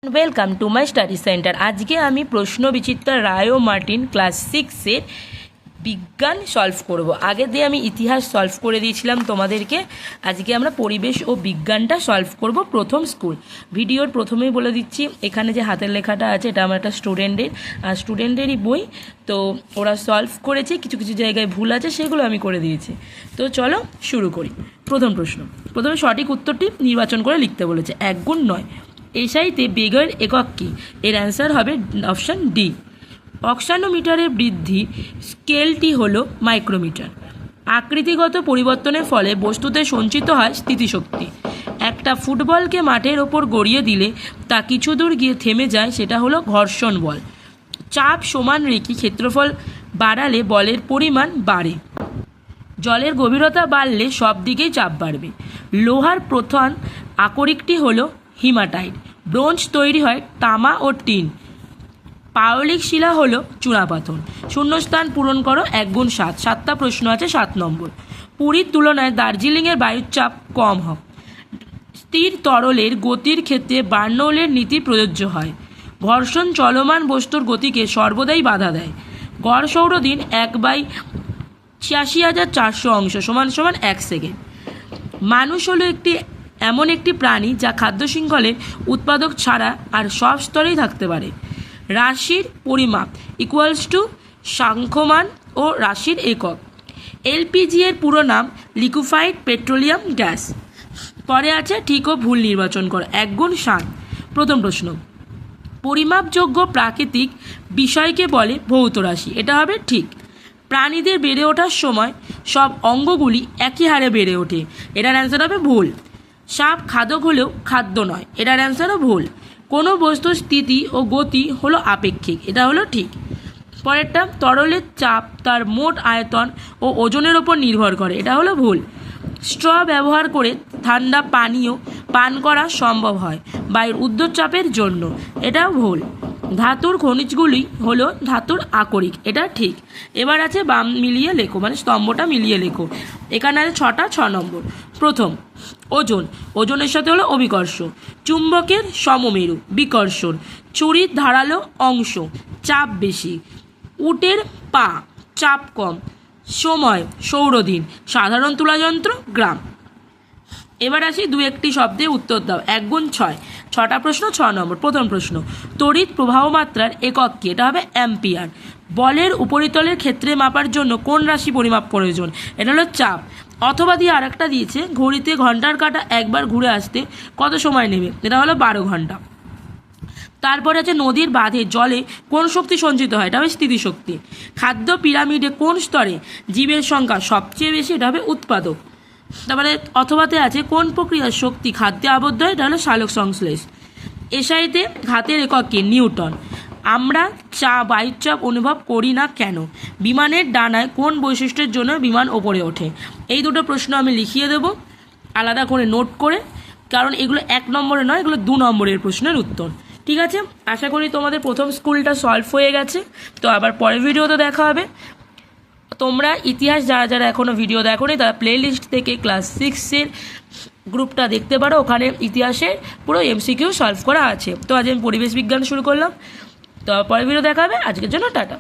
Welcome to my study centre. আজকে আমি প্রশ্ন বিচিত্রা রায় ও মার্টিন ক্লাস 6-এর বিজ্ঞান সলভ করব। আগে দিয়ে আমি ইতিহাস সলভ করে দিয়েছিলাম তোমাদেরকে। আজকে আমরা পরিবেশ ও বিজ্ঞানটা সলভ করব, প্রথম স্কুল। ভিডিওর প্রথমেই বলে দিচ্ছি, এখানে যে হাতের লেখাটা আছে এটা আমার একটা স্টুডেন্টেরই বই। তো ওরা সলভ করেছে, কিছু কিছু জায়গায় ভুল আছে, সেগুলো আমি করে দিয়েছি। তো চলো শুরু করি। প্রথম প্রশ্ন, প্রথমে সঠিক উত্তরটি নির্বাচন করে লিখতে বলেছে। 1 গুণ 9 এসআইতে বেগের একক কী? এর অ্যান্সার হবে অপশান ডি, অক্সানোমিটারের বৃদ্ধি স্কেলটি হলো মাইক্রোমিটার। আকৃতিগত পরিবর্তনের ফলে বস্তুতে সঞ্চিত হয় স্থিতিশক্তি। একটা ফুটবলকে মাঠের ওপর গড়িয়ে দিলে তা কিছু দূর গিয়ে থেমে যায়, সেটা হলো ঘর্ষণ বল। চাপ সমান রেখে ক্ষেত্রফল বাড়ালে বলের পরিমাণ বাড়ে। জলের গভীরতা বাড়লে সব দিকেই চাপ বাড়বে। লোহার প্রধান আকরিকটি হলো হিমাটাইট। ব্রোঞ্জ তৈরি হয় তামা ও টিন। পাললিক শিলা হলো চুনাপাথর। শূন্যস্থান পূরণ করো। 1 গুণ 7, 7টা প্রশ্ন আছে, 7 নম্বর। পুরীর তুলনায় দার্জিলিংয়ের বায়ুর চাপ কম হয়। স্থির তরলের গতির ক্ষেত্রে বার্নৌলির নীতি প্রযোজ্য হয়। ঘর্ষণ চলমান বস্তুর গতিকে সর্বদাই বাধা দেয়। গড় সৌরদিন 1/86,400 অংশ সমান সমান 1 সেকেন্ড। মানুষ হলো এমন একটি প্রাণী যা খাদ্য শৃঙ্খলের উৎপাদক ছাড়া আর সব স্তরেই থাকতে পারে। রাশির পরিমাপ ইকুয়ালস টু সাংখ্যমান ও রাশির একক। এলপিজি এর পুরো নাম লিকুইফাইড পেট্রোলিয়াম গ্যাস। পরে আছে ঠিক ও ভুল নির্বাচন কর। 1 গুণ 7, প্রথম প্রশ্ন। পরিমাপযোগ্য প্রাকৃতিক বিষয়কে বলে ভৌত রাশি। এটা হবে ঠিক। প্রাণীদের বেড়ে ওঠার সময় সব অঙ্গগুলি একই হারে বেড়ে ওঠে। এটার অ্যান্সার হবে ভুল। সাপ খাদক হলেও খাদ্য নয়। এটার অ্যান্সারও ভুল। কোনো বস্তুর স্থিতি ও গতি হলো আপেক্ষিক। এটা হলো ঠিক। পরেরটা, তরলের চাপ তার মোট আয়তন ও ওজনের ওপর নির্ভর করে। এটা হলো ভুল। স্ট্র ব্যবহার করে ঠান্ডা পানীয় পান করা সম্ভব হয় বায়ুর উর্ধ্বচাপের জন্য। এটাও ভুল। ধাতুর খনিজগুলি হলো ধাতুর আকরিক। এটা ঠিক। এবার আছে বাম মিলিয়ে লেখো, মানে স্তম্ভটা মিলিয়ে লেখো। এখানে আছে 6টা, 6 নম্বর। প্রথম, ওজন। ওজনের সাথে হলো অভিকর্ষ। চুম্বকের সমমেরু বিকর্ষণ। ছুরির ধারালো অংশ চাপ বেশি। উটের পা চাপ কম। সময় সৌরদিন। সাধারণ তুলাযন্ত্র গ্রাম। এবার আসি 2-1টি শব্দে উত্তর দাও। 1 গুণ 6, 6টা প্রশ্ন, 6 নম্বর। প্রথম প্রশ্ন, তড়িৎ প্রবাহ মাত্রার একক কি? এটা হবে অ্যাম্পিয়ার। বলের উপরিতলের ক্ষেত্রে মাপার জন্য কোন রাশি পরিমাপ প্রয়োজন? এটা হলো চাপ। অথবা দিয়ে আরেকটা দিয়েছে, ঘড়িতে ঘন্টার কাঁটা একবার ঘুরে আসতে কত সময় নেবে? এটা হলো 12 ঘন্টা। তারপরে আছে নদীর বাঁধে জলে কোন শক্তি সঞ্চিত হয়? এটা হবে স্থিতিশক্তি। খাদ্য পিরামিডে কোন স্তরে জীবের সংখ্যা সবচেয়ে বেশি? এটা হবে উৎপাদক। তারপরে অথবাতে আছে কোন প্রক্রিয়ার শক্তি খাদ্যে আবদ্ধ হয়? এটা হলো সালোক সংশ্লেষ। এসআইতে ঘাতের একক কি? নিউটন। আমরা বায়ুর চাপ অনুভব করি না কেন? বিমানের ডানায় কোন বৈশিষ্ট্যের জন্য বিমান ওপরে ওঠে? এই দুটো প্রশ্ন আমি লিখিয়ে দেবো আলাদা করে নোট করে, কারণ এগুলো 1 নম্বরে নয়, এগুলো 2 নম্বরের প্রশ্নের উত্তর। ঠিক আছে, আশা করি তোমাদের প্রথম স্কুলটা সলভ হয়ে গেছে। তো আবার পরের ভিডিওতে দেখা হবে। তোমরা ইতিহাস যারা যারা এখনও ভিডিও দেখোনি তারা প্লেলিস্ট থেকে ক্লাস 6-এর গ্রুপটা দেখতে পারো। ওখানে ইতিহাসের পুরো এমসিকিউ সলভ করা আছে। তো আজ আমি পরিবেশ বিজ্ঞান শুরু করলাম। তো পরের ভিডিও দেখা হবে। আজকের জন্য টাটা।